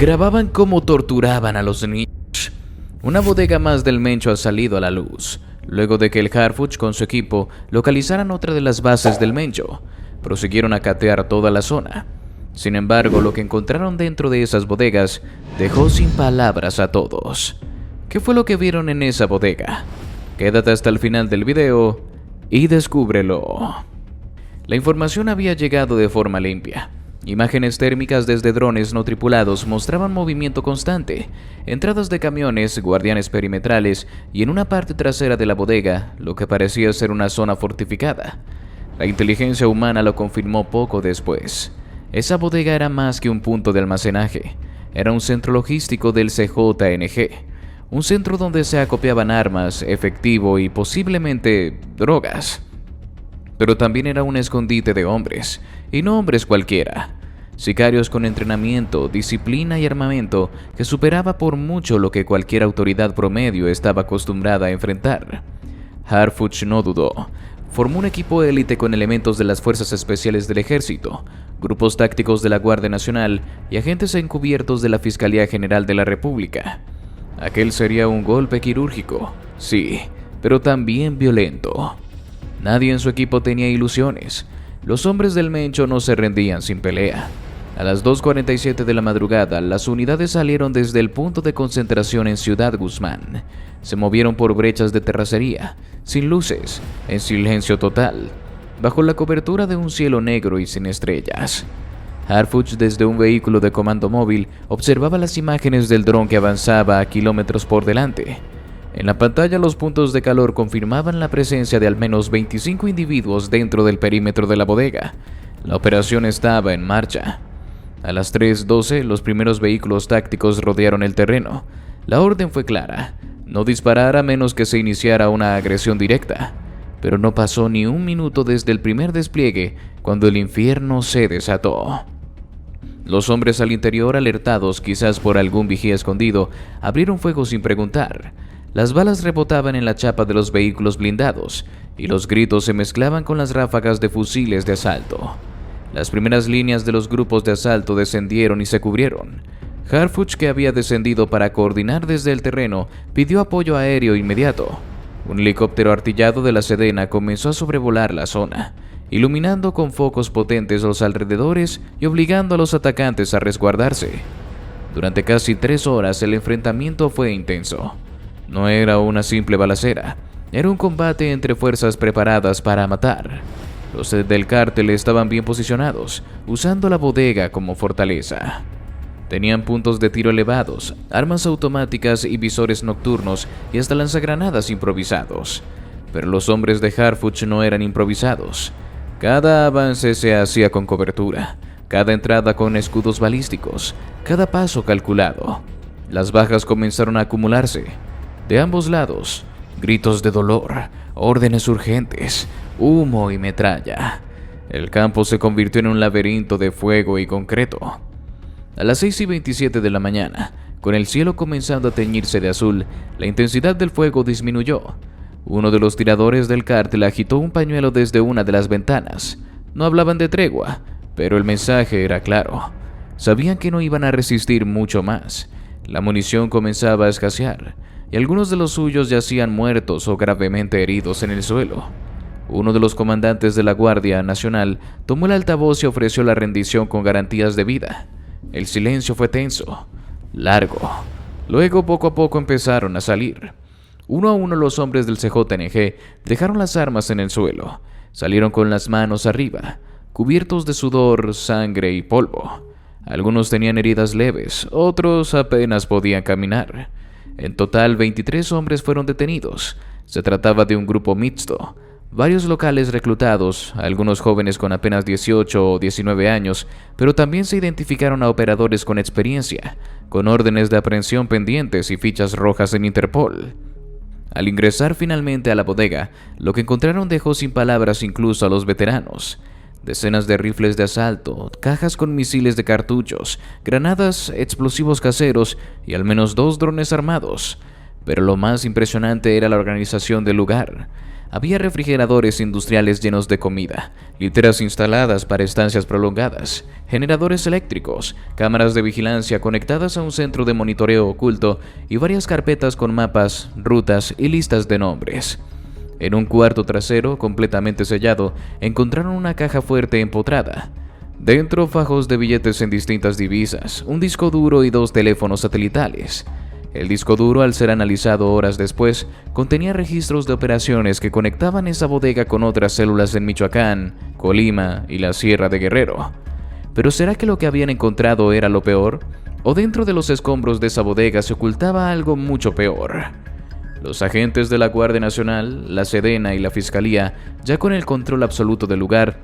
Grababan cómo torturaban a los niños. Una bodega más del Mencho ha salido a la luz, luego de que el Harfuch con su equipo localizaran otra de las bases del Mencho. Prosiguieron a catear toda la zona. Sin embargo, lo que encontraron dentro de esas bodegas dejó sin palabras a todos. ¿Qué fue lo que vieron en esa bodega? Quédate hasta el final del video y descúbrelo. La información había llegado de forma limpia. Imágenes térmicas desde drones no tripulados mostraban movimiento constante, entradas de camiones, guardianes perimetrales y en una parte trasera de la bodega, lo que parecía ser una zona fortificada. La inteligencia humana lo confirmó poco después. Esa bodega era más que un punto de almacenaje, era un centro logístico del CJNG, un centro donde se acopiaban armas, efectivo y posiblemente drogas. Pero también era un escondite de hombres, y no hombres cualquiera. Sicarios con entrenamiento, disciplina y armamento que superaba por mucho lo que cualquier autoridad promedio estaba acostumbrada a enfrentar. Harfuch no dudó. Formó un equipo élite con elementos de las Fuerzas Especiales del Ejército, grupos tácticos de la Guardia Nacional y agentes encubiertos de la Fiscalía General de la República. Aquel sería un golpe quirúrgico, sí, pero también violento. Nadie en su equipo tenía ilusiones. Los hombres del Mencho no se rendían sin pelea. A las 2:47 de la madrugada, las unidades salieron desde el punto de concentración en Ciudad Guzmán. Se movieron por brechas de terracería, sin luces, en silencio total, bajo la cobertura de un cielo negro y sin estrellas. Harfuch, desde un vehículo de comando móvil, observaba las imágenes del dron que avanzaba a kilómetros por delante. En la pantalla, los puntos de calor confirmaban la presencia de al menos 25 individuos dentro del perímetro de la bodega. La operación estaba en marcha. A las 3:12, los primeros vehículos tácticos rodearon el terreno. La orden fue clara: no disparar a menos que se iniciara una agresión directa. Pero no pasó ni un minuto desde el primer despliegue cuando el infierno se desató. Los hombres al interior, alertados quizás por algún vigía escondido, abrieron fuego sin preguntar. Las balas rebotaban en la chapa de los vehículos blindados, y los gritos se mezclaban con las ráfagas de fusiles de asalto. Las primeras líneas de los grupos de asalto descendieron y se cubrieron. Harfuch, que había descendido para coordinar desde el terreno, pidió apoyo aéreo inmediato. Un helicóptero artillado de la Sedena comenzó a sobrevolar la zona, iluminando con focos potentes los alrededores y obligando a los atacantes a resguardarse. Durante casi 3 horas el enfrentamiento fue intenso. No era una simple balacera, era un combate entre fuerzas preparadas para matar. Los del cártel estaban bien posicionados, usando la bodega como fortaleza. Tenían puntos de tiro elevados, armas automáticas y visores nocturnos y hasta lanzagranadas improvisados. Pero los hombres de Harfuch no eran improvisados. Cada avance se hacía con cobertura, cada entrada con escudos balísticos, cada paso calculado. Las bajas comenzaron a acumularse. De ambos lados, gritos de dolor, órdenes urgentes, humo y metralla. El campo se convirtió en un laberinto de fuego y concreto. A las 6:27 de la mañana, con el cielo comenzando a teñirse de azul, la intensidad del fuego disminuyó. Uno de los tiradores del cártel agitó un pañuelo desde una de las ventanas. No hablaban de tregua, pero el mensaje era claro. Sabían que no iban a resistir mucho más. La munición comenzaba a escasear, y algunos de los suyos yacían muertos o gravemente heridos en el suelo. Uno de los comandantes de la Guardia Nacional tomó el altavoz y ofreció la rendición con garantías de vida. El silencio fue tenso, largo. Luego, poco a poco, empezaron a salir. Uno a uno, los hombres del CJNG dejaron las armas en el suelo. Salieron con las manos arriba, cubiertos de sudor, sangre y polvo. Algunos tenían heridas leves, otros apenas podían caminar. En total, 23 hombres fueron detenidos. Se trataba de un grupo mixto. Varios locales reclutados, algunos jóvenes con apenas 18 o 19 años, pero también se identificaron a operadores con experiencia, con órdenes de aprehensión pendientes y fichas rojas en Interpol. Al ingresar finalmente a la bodega, lo que encontraron dejó sin palabras incluso a los veteranos. Decenas de rifles de asalto, cajas con misiles de cartuchos, granadas, explosivos caseros y al menos 2 drones armados. Pero lo más impresionante era la organización del lugar. había refrigeradores industriales llenos de comida, literas instaladas para estancias prolongadas, generadores eléctricos, cámaras de vigilancia conectadas a un centro de monitoreo oculto y varias carpetas con mapas, rutas y listas de nombres. En un cuarto trasero, completamente sellado, encontraron una caja fuerte empotrada. Dentro, fajos de billetes en distintas divisas, un disco duro y 2 teléfonos satelitales. El disco duro, al ser analizado horas después, contenía registros de operaciones que conectaban esa bodega con otras células en Michoacán, Colima y la Sierra de Guerrero. ¿Pero será que lo que habían encontrado era lo peor? ¿O dentro de los escombros de esa bodega se ocultaba algo mucho peor? Los agentes de la Guardia Nacional, la Sedena y la Fiscalía, ya con el control absoluto del lugar,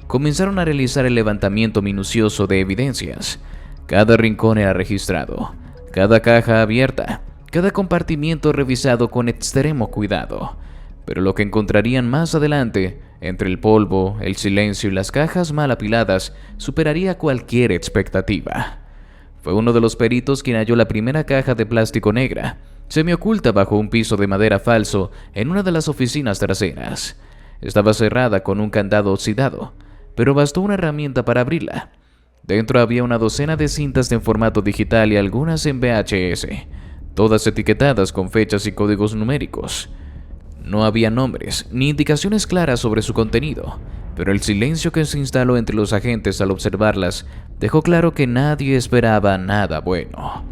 comenzaron a realizar el levantamiento minucioso de evidencias. Cada rincón era registrado, cada caja abierta, cada compartimiento revisado con extremo cuidado. Pero lo que encontrarían más adelante, entre el polvo, el silencio y las cajas mal apiladas, superaría cualquier expectativa. Fue uno de los peritos quien halló la primera caja de plástico negra, semioculta bajo un piso de madera falso en una de las oficinas traseras. Estaba cerrada con un candado oxidado, pero bastó una herramienta para abrirla. Dentro había una docena de cintas en formato digital y algunas en VHS, todas etiquetadas con fechas y códigos numéricos. No había nombres ni indicaciones claras sobre su contenido, pero el silencio que se instaló entre los agentes al observarlas dejó claro que nadie esperaba nada bueno.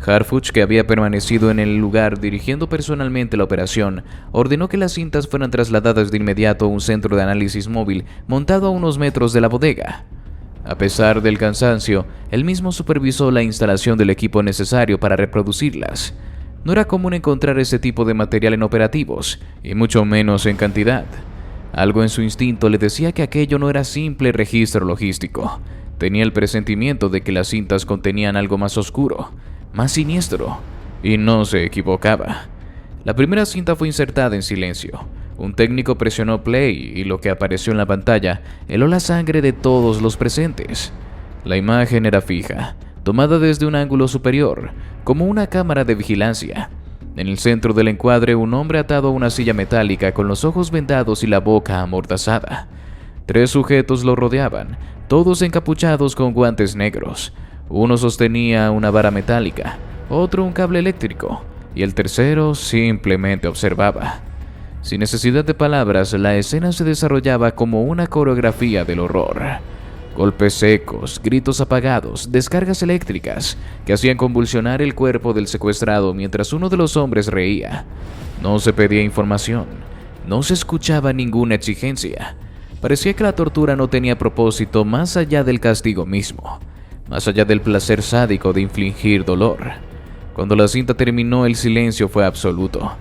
Harfuch, que había permanecido en el lugar dirigiendo personalmente la operación, ordenó que las cintas fueran trasladadas de inmediato a un centro de análisis móvil montado a unos metros de la bodega. A pesar del cansancio, él mismo supervisó la instalación del equipo necesario para reproducirlas. No era común encontrar ese tipo de material en operativos, y mucho menos en cantidad. Algo en su instinto le decía que aquello no era simple registro logístico. Tenía el presentimiento de que las cintas contenían algo más oscuro, más siniestro, y no se equivocaba. La primera cinta fue insertada en silencio. Un técnico presionó play y lo que apareció en la pantalla heló la sangre de todos los presentes. La imagen era fija, tomada desde un ángulo superior, como una cámara de vigilancia. En el centro del encuadre, un hombre atado a una silla metálica con los ojos vendados y la boca amordazada. 3 sujetos lo rodeaban, todos encapuchados con guantes negros. Uno sostenía una vara metálica, otro un cable eléctrico, y el tercero simplemente observaba. Sin necesidad de palabras, la escena se desarrollaba como una coreografía del horror. Golpes secos, gritos apagados, descargas eléctricas que hacían convulsionar el cuerpo del secuestrado mientras uno de los hombres reía. No se pedía información, no se escuchaba ninguna exigencia. Parecía que la tortura no tenía propósito más allá del castigo mismo, más allá del placer sádico de infligir dolor. Cuando la cinta terminó, el silencio fue absoluto.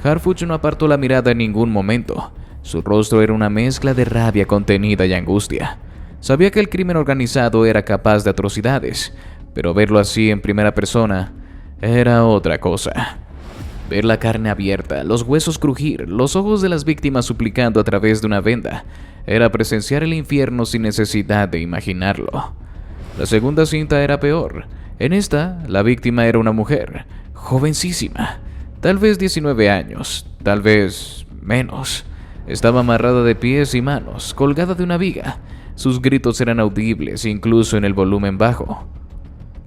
Harfuch no apartó la mirada en ningún momento. Su rostro era una mezcla de rabia contenida y angustia. Sabía que el crimen organizado era capaz de atrocidades, pero verlo así en primera persona era otra cosa. Ver la carne abierta, los huesos crujir, los ojos de las víctimas suplicando a través de una venda, era presenciar el infierno sin necesidad de imaginarlo. La segunda cinta era peor. En esta, la víctima era una mujer, jovencísima, tal vez 19 años, tal vez menos. Estaba amarrada de pies y manos, colgada de una viga. Sus gritos eran audibles incluso en el volumen bajo.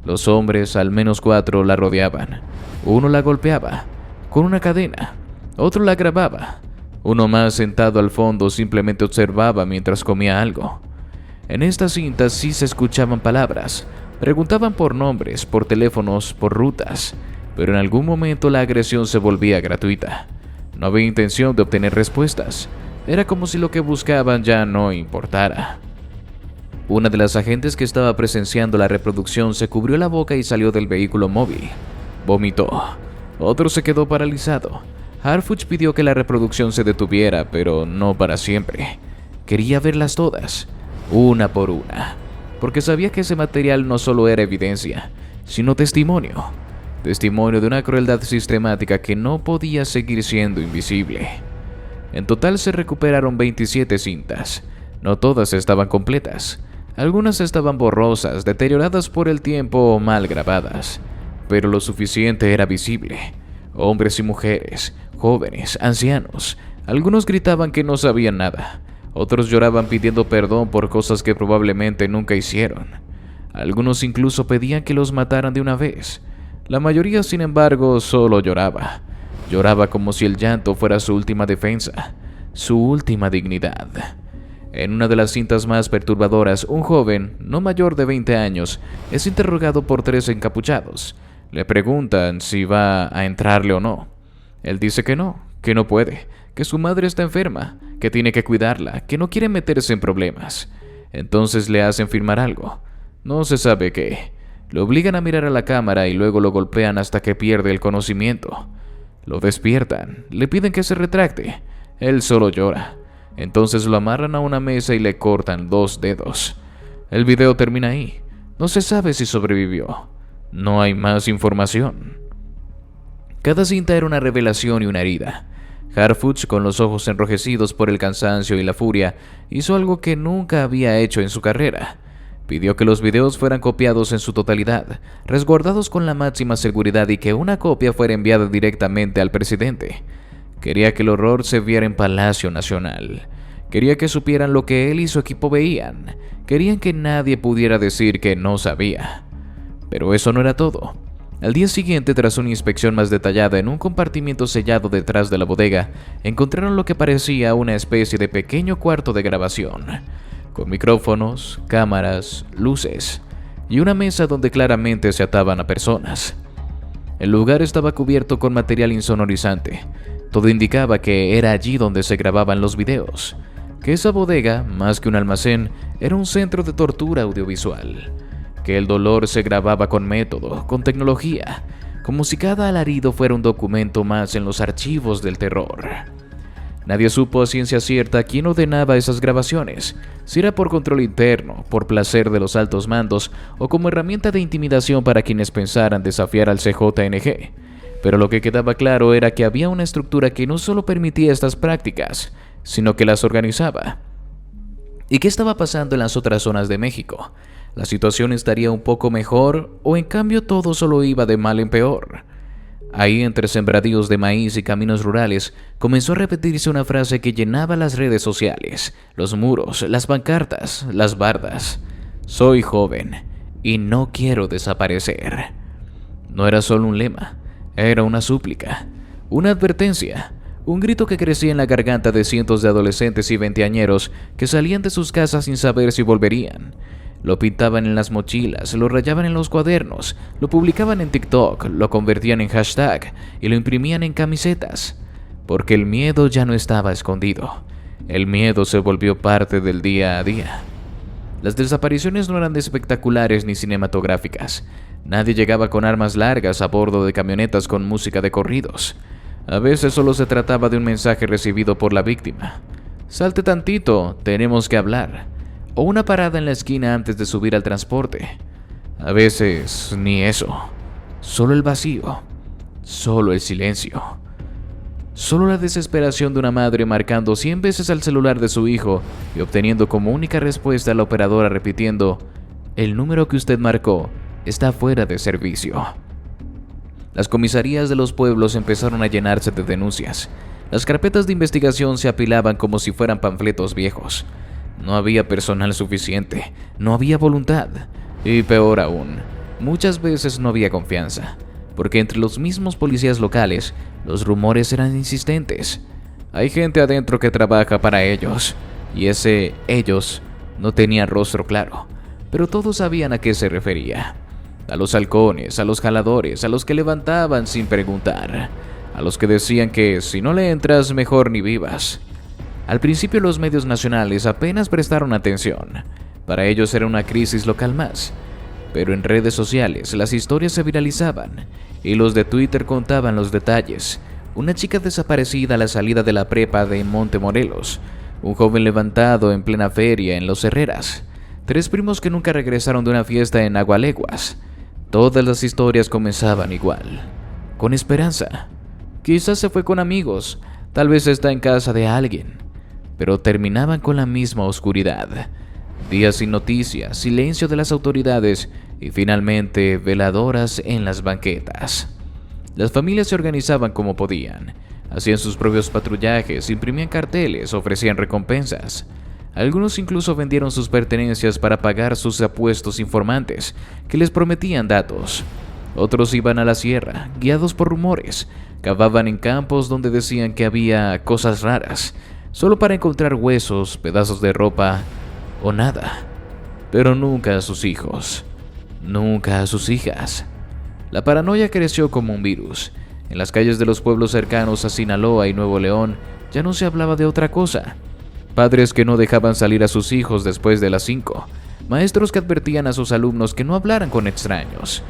Los hombres, al menos 4, la rodeaban. Uno la golpeaba con una cadena, otro la grababa. Uno más, sentado al fondo, simplemente observaba mientras comía algo. En estas cintas sí se escuchaban palabras. Preguntaban por nombres, por teléfonos, por rutas, pero en algún momento la agresión se volvía gratuita. No había intención de obtener respuestas. Era como si lo que buscaban ya no importara. Una de las agentes que estaba presenciando la reproducción se cubrió la boca y salió del vehículo móvil. Vomitó. Otro se quedó paralizado. Harfuch pidió que la reproducción se detuviera, pero no para siempre. Quería verlas todas, una por una, porque sabía que ese material no solo era evidencia, sino testimonio. Testimonio de una crueldad sistemática que no podía seguir siendo invisible. En total se recuperaron 27 cintas. No todas estaban completas. Algunas estaban borrosas, deterioradas por el tiempo o mal grabadas. Pero lo suficiente era visible. Hombres y mujeres, jóvenes, ancianos, Algunos gritaban que no sabían nada, otros lloraban pidiendo perdón por cosas que probablemente nunca hicieron. Algunos incluso pedían que los mataran de una vez. La mayoría, sin embargo, solo lloraba. Lloraba como si el llanto fuera su última defensa, su última dignidad. En una de las cintas más perturbadoras, un joven, no mayor de 20 años, es interrogado por 3 encapuchados. Le preguntan si va a entrarle o no. Él dice que no puede, que su madre está enferma, que tiene que cuidarla, que no quiere meterse en problemas. Entonces le hacen firmar algo. No se sabe qué. Lo obligan a mirar a la cámara y luego lo golpean hasta que pierde el conocimiento. Lo despiertan, le piden que se retracte. Él solo llora. Entonces lo amarran a una mesa y le cortan 2 dedos. El video termina ahí. No se sabe si sobrevivió. No hay más información. Cada cinta era una revelación y una herida. Harfuch, con los ojos enrojecidos por el cansancio y la furia, hizo algo que nunca había hecho en su carrera. Pidió que los videos fueran copiados en su totalidad, resguardados con la máxima seguridad y que una copia fuera enviada directamente al presidente. Quería que el horror se viera en Palacio Nacional. Quería que supieran lo que él y su equipo veían. Querían que nadie pudiera decir que no sabía. Pero eso no era todo. Al día siguiente, tras una inspección más detallada en un compartimiento sellado detrás de la bodega, encontraron lo que parecía una especie de pequeño cuarto de grabación, con micrófonos, cámaras, luces y una mesa donde claramente se ataban a personas. El lugar estaba cubierto con material insonorizante. Todo indicaba que era allí donde se grababan los videos, que esa bodega, más que un almacén, era un centro de tortura audiovisual, que el dolor se grababa con método, con tecnología, como si cada alarido fuera un documento más en los archivos del terror. Nadie supo a ciencia cierta quién ordenaba esas grabaciones, si era por control interno, por placer de los altos mandos o como herramienta de intimidación para quienes pensaran desafiar al CJNG. Pero lo que quedaba claro era que había una estructura que no solo permitía estas prácticas, sino que las organizaba. ¿Y qué estaba pasando en las otras zonas de México? ¿La situación estaría un poco mejor o en cambio todo solo iba de mal en peor? Ahí, entre sembradíos de maíz y caminos rurales, comenzó a repetirse una frase que llenaba las redes sociales, los muros, las pancartas, las bardas. Soy joven y no quiero desaparecer. No era solo un lema, era una súplica, una advertencia, un grito que crecía en la garganta de cientos de adolescentes y veinteañeros que salían de sus casas sin saber si volverían. Lo pintaban en las mochilas, lo rayaban en los cuadernos, lo publicaban en TikTok, lo convertían en hashtag y lo imprimían en camisetas. Porque el miedo ya no estaba escondido. El miedo se volvió parte del día a día. Las desapariciones no eran espectaculares ni cinematográficas. Nadie llegaba con armas largas a bordo de camionetas con música de corridos. A veces solo se trataba de un mensaje recibido por la víctima. Salte tantito, tenemos que hablar. O una parada en la esquina antes de subir al transporte. A veces ni eso. Solo el vacío. Solo el silencio. Solo la desesperación de una madre marcando 100 veces al celular de su hijo y obteniendo como única respuesta a la operadora repitiendo: el número que usted marcó está fuera de servicio. Las comisarías de los pueblos empezaron a llenarse de denuncias. Las carpetas de investigación se apilaban como si fueran panfletos viejos. No había personal suficiente, no había voluntad, y peor aún, muchas veces no había confianza, porque entre los mismos policías locales, los rumores eran insistentes. Hay gente adentro que trabaja para ellos, y ese ellos no tenía rostro claro, pero todos sabían a qué se refería. A los halcones, a los jaladores, a los que levantaban sin preguntar, a los que decían que si no le entras mejor ni vivas. Al principio los medios nacionales apenas prestaron atención. Para ellos era una crisis local más. Pero en redes sociales las historias se viralizaban y los de Twitter contaban los detalles. Una chica desaparecida a la salida de la prepa de Montemorelos. Un joven levantado en plena feria en Los Herreras. 3 primos que nunca regresaron de una fiesta en Agualeguas. Todas las historias comenzaban igual. Con esperanza. Quizás se fue con amigos. Tal vez está en casa de alguien. Pero terminaban con la misma oscuridad. Días sin noticias, silencio de las autoridades y finalmente veladoras en las banquetas. Las familias se organizaban como podían. Hacían sus propios patrullajes, imprimían carteles, ofrecían recompensas. Algunos incluso vendieron sus pertenencias para pagar sus apuestos informantes, que les prometían datos. Otros iban a la sierra, guiados por rumores, cavaban en campos donde decían que había cosas raras, solo para encontrar huesos, pedazos de ropa o nada. Pero nunca a sus hijos, nunca a sus hijas. La paranoia creció como un virus. En las calles de los pueblos cercanos a Sinaloa y Nuevo León ya no se hablaba de otra cosa. Padres que no dejaban salir a sus hijos después de las 5, maestros que advertían a sus alumnos que no hablaran con extraños,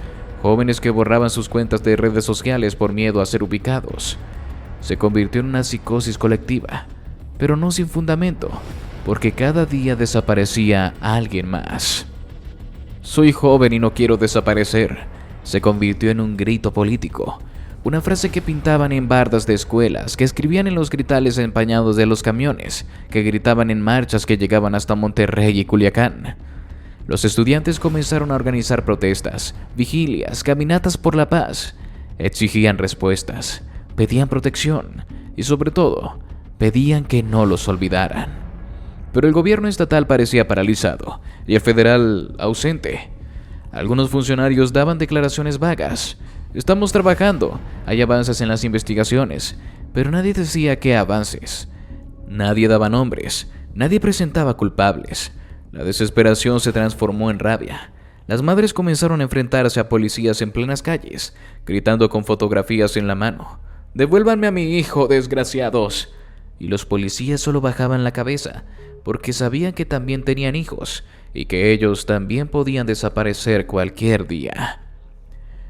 jóvenes que borraban sus cuentas de redes sociales por miedo a ser ubicados. Se convirtió en una psicosis colectiva, pero no sin fundamento, porque cada día desaparecía alguien más. Soy joven y no quiero desaparecer, se convirtió en un grito político. Una frase que pintaban en bardas de escuelas, que escribían en los gritales empañados de los camiones, que gritaban en marchas que llegaban hasta Monterrey y Culiacán. Los estudiantes comenzaron a organizar protestas, vigilias, caminatas por la paz. Exigían respuestas, pedían protección y sobre todo, pedían que no los olvidaran. Pero el gobierno estatal parecía paralizado y el federal ausente. Algunos funcionarios daban declaraciones vagas. Estamos trabajando, hay avances en las investigaciones, pero nadie decía qué avances. Nadie daba nombres, nadie presentaba culpables. La desesperación se transformó en rabia. Las madres comenzaron a enfrentarse a policías en plenas calles, gritando con fotografías en la mano: «¡Devuélvanme a mi hijo, desgraciados!». Y los policías solo bajaban la cabeza, porque sabían que también tenían hijos, y que ellos también podían desaparecer cualquier día.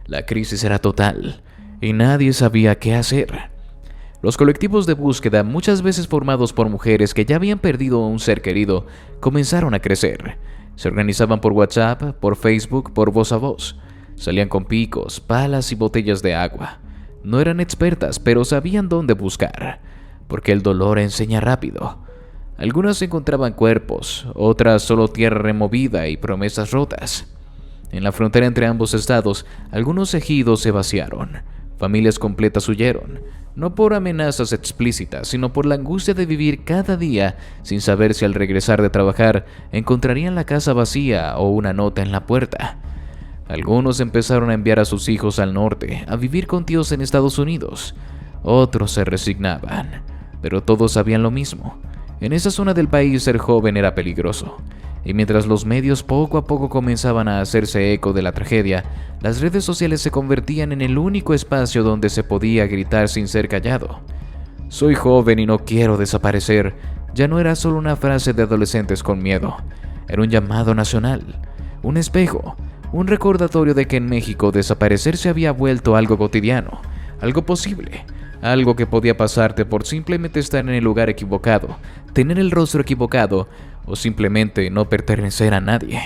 La crisis era total, y nadie sabía qué hacer. Los colectivos de búsqueda, muchas veces formados por mujeres que ya habían perdido a un ser querido, comenzaron a crecer. Se organizaban por WhatsApp, por Facebook, por voz a voz. Salían con picos, palas y botellas de agua. No eran expertas, pero sabían dónde buscar, porque el dolor enseña rápido. Algunas encontraban cuerpos, otras solo tierra removida y promesas rotas. En la frontera entre ambos estados, algunos ejidos se vaciaron. Familias completas huyeron, no por amenazas explícitas, sino por la angustia de vivir cada día sin saber si al regresar de trabajar encontrarían la casa vacía o una nota en la puerta. Algunos empezaron a enviar a sus hijos al norte, a vivir con tíos en Estados Unidos. Otros se resignaban, pero todos sabían lo mismo. En esa zona del país ser joven era peligroso. Y mientras los medios poco a poco comenzaban a hacerse eco de la tragedia, las redes sociales se convertían en el único espacio donde se podía gritar sin ser callado. Soy joven y no quiero desaparecer. Ya no era solo una frase de adolescentes con miedo. Era un llamado nacional, un espejo, un recordatorio de que en México desaparecer se había vuelto algo cotidiano, algo posible. Algo que podía pasarte por simplemente estar en el lugar equivocado, tener el rostro equivocado o simplemente no pertenecer a nadie.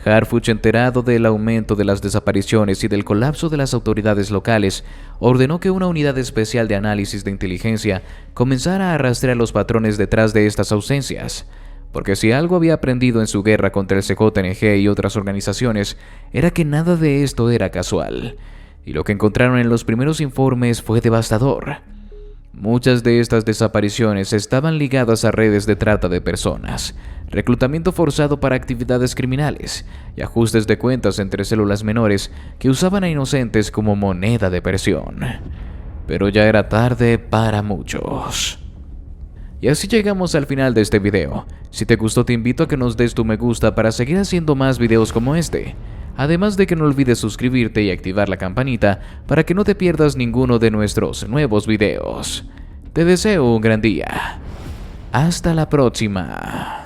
Harfuch, enterado del aumento de las desapariciones y del colapso de las autoridades locales, ordenó que una unidad especial de análisis de inteligencia comenzara a rastrear los patrones detrás de estas ausencias, porque si algo había aprendido en su guerra contra el CJNG y otras organizaciones, era que nada de esto era casual. Y lo que encontraron en los primeros informes fue devastador. Muchas de estas desapariciones estaban ligadas a redes de trata de personas, reclutamiento forzado para actividades criminales y ajustes de cuentas entre células menores que usaban a inocentes como moneda de presión. Pero ya era tarde para muchos. Y así llegamos al final de este video. Si te gustó, te invito a que nos des tu me gusta para seguir haciendo más videos como este. Además de que no olvides suscribirte y activar la campanita para que no te pierdas ninguno de nuestros nuevos videos. Te deseo un gran día. Hasta la próxima.